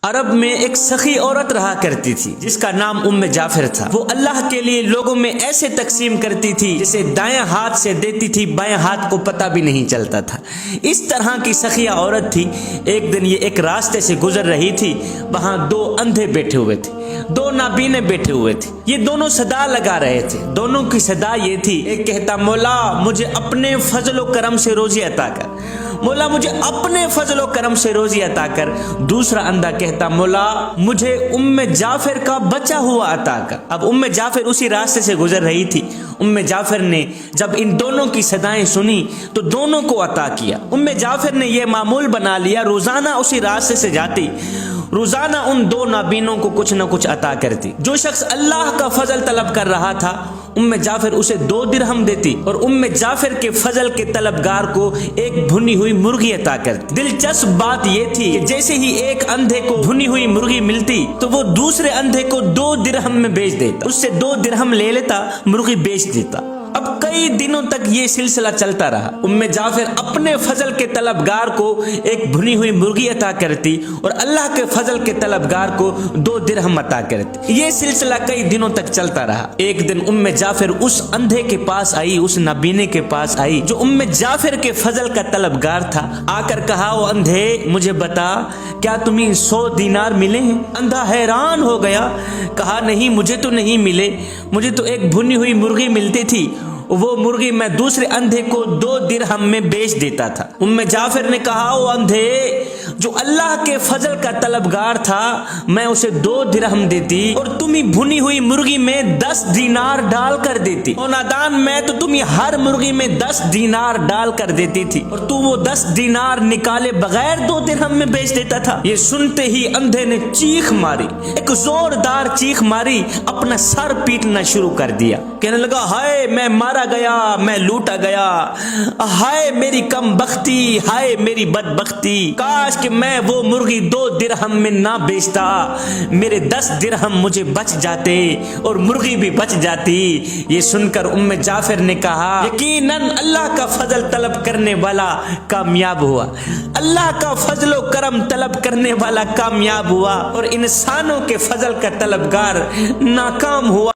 عرب میں ایک سخی عورت رہا کرتی تھی جس کا نام ام جعفر تھا۔ وہ اللہ کے لیے لوگوں میں ایسے تقسیم کرتی تھی جسے دائیں ہاتھ سے دیتی تھی بائیں ہاتھ کو پتہ بھی نہیں چلتا تھا۔ اس طرح کی سخیہ عورت تھی۔ ایک دن یہ ایک راستے سے گزر رہی تھی، وہاں دو اندھے بیٹھے ہوئے تھے، دو نابینے بیٹھے ہوئے تھے۔ یہ دونوں صدا لگا رہے تھے۔ دونوں کی صدا یہ تھی، ایک کہتا مولا مجھے اپنے فضل و کرم سے روزی عطا کر، مولا مجھے اپنے فضل و کرم سے روزی عطا کر۔ دوسرا اندھا کہتا مولا مجھے ام جعفر کا بچا ہوا عطا کر۔ اب ام جعفر اسی راستے سے گزر رہی تھی۔ ام جعفر نے جب ان دونوں کی صدائیں سنی تو دونوں کو عطا کیا۔ ام جعفر نے یہ معمول بنا لیا، روزانہ اسی راستے سے جاتی، روزانہ ان دو نابینوں کو کچھ نہ کچھ عطا کرتی۔ جو شخص اللہ کا فضل طلب کر رہا تھا ام جعفر اسے 2 درہم دیتی اور ام جعفر کے فضل کے طلبگار کو ایک بھنی ہوئی مرغی عطا کرتی۔ دلچسپ بات یہ تھی کہ جیسے ہی ایک اندھے کو بھنی ہوئی مرغی ملتی تو وہ دوسرے اندھے کو 2 درہم میں بیچ دیتا، اس سے 2 درہم لے لیتا، مرغی بیچ دیتا۔ اب کئی دنوں تک یہ سلسلہ چلتا رہا۔ ام جعفر اپنے فضل کے طلبگار کو ایک بھنی ہوئی مرغی عطا کرتی اور اللہ کے فضل کے طلبگار کو 2 درہم عطا کرتی۔ یہ سلسلہ کئی دنوں تک چلتا رہا۔ ایک دن ام جعفر اس اندھے کے پاس آئی، اس نابینے کے پاس آئی جو ام جعفر کے فضل کا طلبگار تھا۔ آ کر کہا او اندھے مجھے بتا کیا تمہیں 100 دینار ملے ہیں؟ اندھا حیران ہو گیا، کہا نہیں مجھے تو نہیں ملے، مجھے تو ایک بھنی ہوئی مرغی ملتی تھی، وہ مرغی میں دوسرے اندھے کو 2 درہم میں بیچ دیتا تھا۔ ام جعفر نے کہا او اندھے جو اللہ کے فضل کا طلبگار تھا میں اسے 2 درہم دیتی اور تمہیں بھنی ہوئی مرغی میں 10 دینار ڈال کر دیتی، اور نادان میں تو تمہیں ہر مرغی میں 10 دینار ڈال کر دیتی تھی اور تو وہ 10 دینار نکالے بغیر 2 درہم میں بیچ دیتا تھا۔ یہ سنتے ہی اندھے نے چیخ ماری، ایک زوردار چیخ ماری، اپنا سر پیٹنا شروع کر دیا، کہنے لگا ہائے میں مارا گیا، میں لوٹا گیا، ہائے میری کم بختی، ہائے میری بدبختی، کاش کہ میں وہ مرغی 2 درہم میں نہ بیچتا، میرے 10 درہم مجھے بچ جاتے اور مرغی بھی بچ جاتی۔ یہ سن کر ام جعفر نے کہا یقیناً اللہ کا فضل طلب کرنے والا کامیاب ہوا، اللہ کا فضل و کرم طلب کرنے والا کامیاب ہوا اور انسانوں کے فضل کا طلبگار ناکام ہوا۔